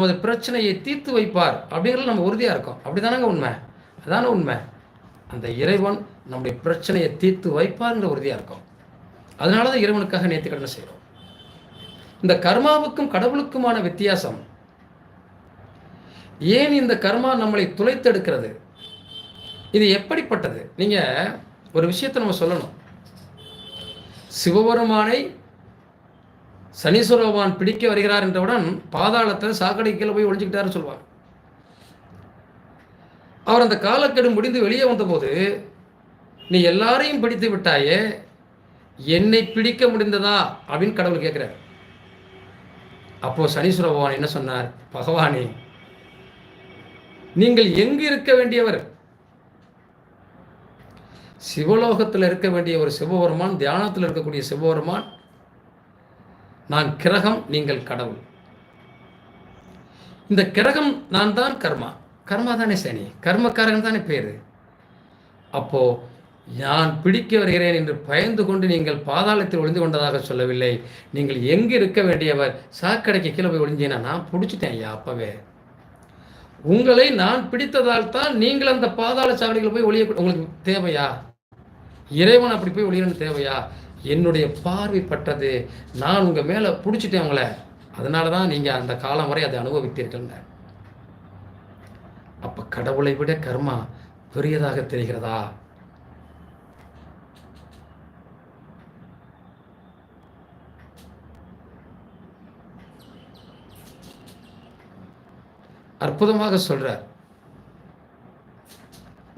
நமது பிரச்சனையை தீர்த்து வைப்பார் அப்படிங்கிறது நம்ம உறுதியாக இருக்கோம். அப்படிதானங்க உண்மை? அதான உண்மை. அந்த இறைவன் நம்முடைய பிரச்சனையை தீர்த்து வைப்பார்ன்ற உறுதியாக இருக்கும். அதனால தான் இறைவனுக்காக நேர்த்திக்கடன் செய்கிறோம். இந்த கர்மாவுக்கும் கடவுளுக்குமான வித்தியாசம், ஏன் இந்த கர்மா நம்மளை துளைத்தெடுக்கிறது, இது எப்படிப்பட்டது? நீங்கள் ஒரு விஷயத்தை நம்ம சொல்லணும். சிவபெருமானை சனீஸ்வர பகவான் பிடிக்க வருகிறார் என்றவுடன் பாதாளத்தில் சாக்கடை கீழே போய் ஒழிஞ்சுக்கிட்டாருன்னு சொல்லுவாங்க. அவர் அந்த காலக்கெடு முடிந்து வெளியே வந்தபோது, நீ எல்லாரையும் பிடித்து விட்டாயே, என்னை பிடிக்க முடிந்ததா அப்படின்னு கடவுள் கேட்கிறார். அப்போ சனீஸ்வர பகவான் என்ன சொன்னார்? பகவானே, நீங்கள் எங்கு இருக்க வேண்டியவர்? சிவலோகத்தில் இருக்க வேண்டிய ஒரு சிவபெருமான், தியானத்தில் இருக்கக்கூடிய சிவபெருமான், நான் கிரகம், நீங்கள் கடவுள். இந்த கிரகம் நான் தான் கர்மா, கர்மா தானே சனி, கர்மக்காரன் தானே பேரு. அப்போ நான் பிடிக்க வருகிறேன் என்று பயந்து கொண்டு நீங்கள் பாதாளத்தில் ஒளிந்து கொண்டதாக சொல்லவில்லை. நீங்கள் எங்கு இருக்க வேண்டியவர்? சாக்கடைக்கு கீழே போய் ஒளிஞ்சீங்கன்னா நான் பிடிச்சிட்டேன் ஐயா. அப்பவே உங்களை நான் பிடித்ததால் தான் நீங்கள் அந்த பாதாள சாவடிகளை போய் ஒளிய. உங்களுக்கு தேவையா? இறைவன் அப்படி போய் ஒளியன்னு தேவையா? என்னுடைய பார்வை பட்டது, நான் உங்கள் மேலே பிடிச்சிட்டேன் உங்களை, அதனால தான் நீங்கள் அந்த காலம் வரை அதை அனுபவித்தீர்கள். அப்போ கடவுளை விட கர்மா பெரியதாக தெரிகிறதா? அற்புதமாக சொல்றார்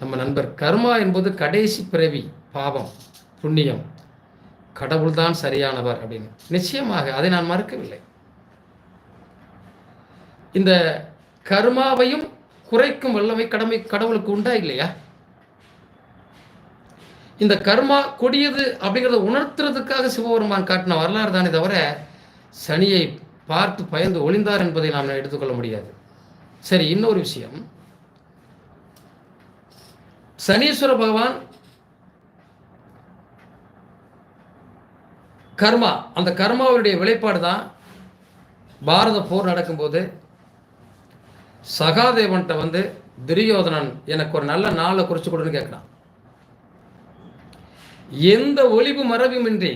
நம்ம நண்பர். கர்மா என்பது கடைசி பிறவி, பாவம் புண்ணியம், கடவுள் தான் சரியானவர் அப்படின்னு. நிச்சயமாக அதை நான் மறுக்கவில்லை. இந்த கர்மாவையும் குறைக்கும் வல்லமை கடவுளுக்கு உண்டா இல்லையா? இந்த கர்மா கொடியது அப்படிங்கிறத உணர்த்துறதுக்காக சிவபெருமான் காட்டின வரலாறு தானே தவிர சனியை பார்த்து பயந்து ஒளிந்தார் என்பதை நாம் எடுத்துக்கொள்ள முடியாது. சரி, இன்னொரு விஷயம், சனீஸ்வர பகவான் கர்மா, அந்த கர்மாவுடைய வெளிப்பாடு தான் பாரத போர் நடக்கும்போது சகாதேவன்ட்ட வந்து துரியோதனன் எனக்கு ஒரு நல்ல நாளை குறிச்சு கொடுன்னு கேட்கிறான். எந்த ஒளிவு மரபுமின்றி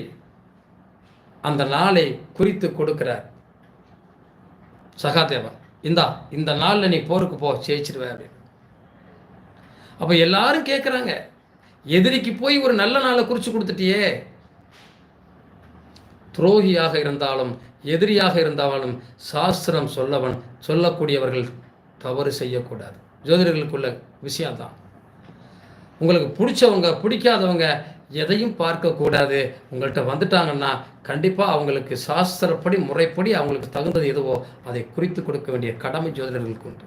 அந்த நாளை குறித்து கொடுக்கிறார் சகாதேவன். இந்த நாளில் நீ போருக்கு போ, ஜெயிச்சிருவே அப்படின்னு. அப்போ எல்லாரும் கேட்குறாங்க, எதிரிக்கு போய் ஒரு நல்ல நாளை குறித்து கொடுத்துட்டியே. துரோகியாக இருந்தாலும் எதிரியாக இருந்தாலும் சாஸ்திரம் சொல்லக்கூடியவர்கள் தவறு செய்யக்கூடாது. ஜோதிடர்களுக்குள்ள விஷயம்தான். உங்களுக்கு பிடிச்சவங்க பிடிக்காதவங்க எதையும் பார்க்கக்கூடாது. உங்கள்கிட்ட வந்துட்டாங்கன்னா கண்டிப்பாக அவங்களுக்கு சாஸ்திரப்படி முறைப்படி அவங்களுக்கு தகுந்தது எதுவோ அதை குறித்து கொடுக்க வேண்டிய கடமை ஜோதிடர்களுக்கு உண்டு.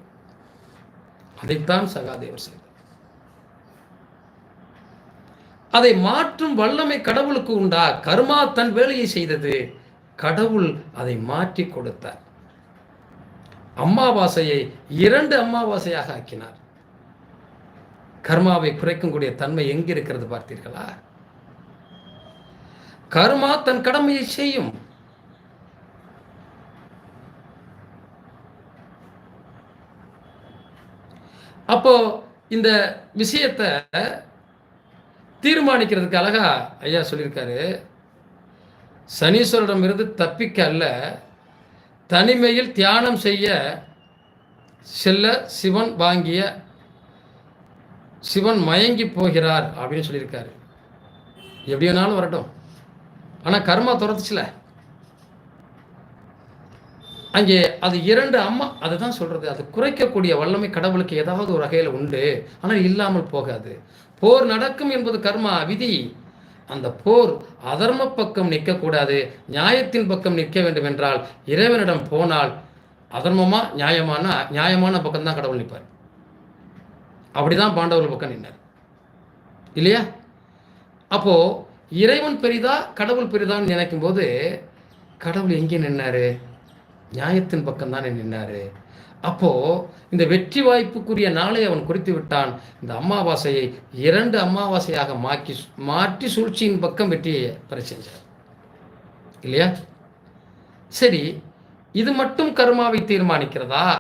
அதைத்தான் சகாதேவர் செய்தார். அதை மாற்றும் வல்லமை கடவுளுக்கு உண்டா? கர்மா தன் வேலையை செய்தது, கடவுள் அதை மாற்றி கொடுத்தார். அமாவாசையை 2 அமாவாசையாக ஆக்கினார். கர்மாவை குறைக்கக்கூடிய தன்மை எங்கே இருக்கிறது பார்த்தீர்களா? கர்மா தன் கடமையை செய்யும். அப்போ இந்த விஷயத்தை தீர்மானிக்கிறதுக்கு அழகா ஐயா சொல்லியிருக்காரு, சனீஸ்வரிடம் இருந்து தப்பிக்க அல்ல, தனிமையில் தியானம் செய்ய செல்ல சிவன் மயங்கி போகிறார் அப்படின்னு சொல்லியிருக்காரு. எப்படி வேணாலும் வரட்டும், ஆனால் கர்மா துரத்துச்சுல அங்கே. அது 2 அம்மா, அதுதான் சொல்றது. அது குறைக்கக்கூடிய வல்லமை கடவுளுக்கு ஏதாவது ஒரு வகையில் உண்டு, ஆனால் இல்லாமல் போகாது. போர் நடக்கும் என்பது கர்மா விதி. அந்த போர் அதர்ம பக்கம் நிற்கக்கூடாது, நியாயத்தின் பக்கம் நிற்க வேண்டும் என்றால் இறைவனிடம் போனால் அதர்மமா நியாயமான பக்கம் தான் கடவுள் நிற்பார். அப்படிதான் பாண்டவர்கள் பக்கம் நின்றார் இல்லையா? அப்போ இறைவன் பெரிதா கடவுள் பெரிதான்னு நினைக்கும் போது கடவுள் எங்கே நின்னாரு? நியாயத்தின் பக்கம் தானே நின்னாரு. அப்போ இந்த வெற்றி வாய்ப்புக்குரிய நாளை அவன் குறித்து விட்டான். இந்த அமாவாசையை 2 அமாவாசையாக மாற்றி சூழ்ச்சியின் பக்கம் வெற்றியை பெற செஞ்சார் இல்லையா? சரி, இது மட்டும் கர்மாவை தீர்மானிக்கிறதா?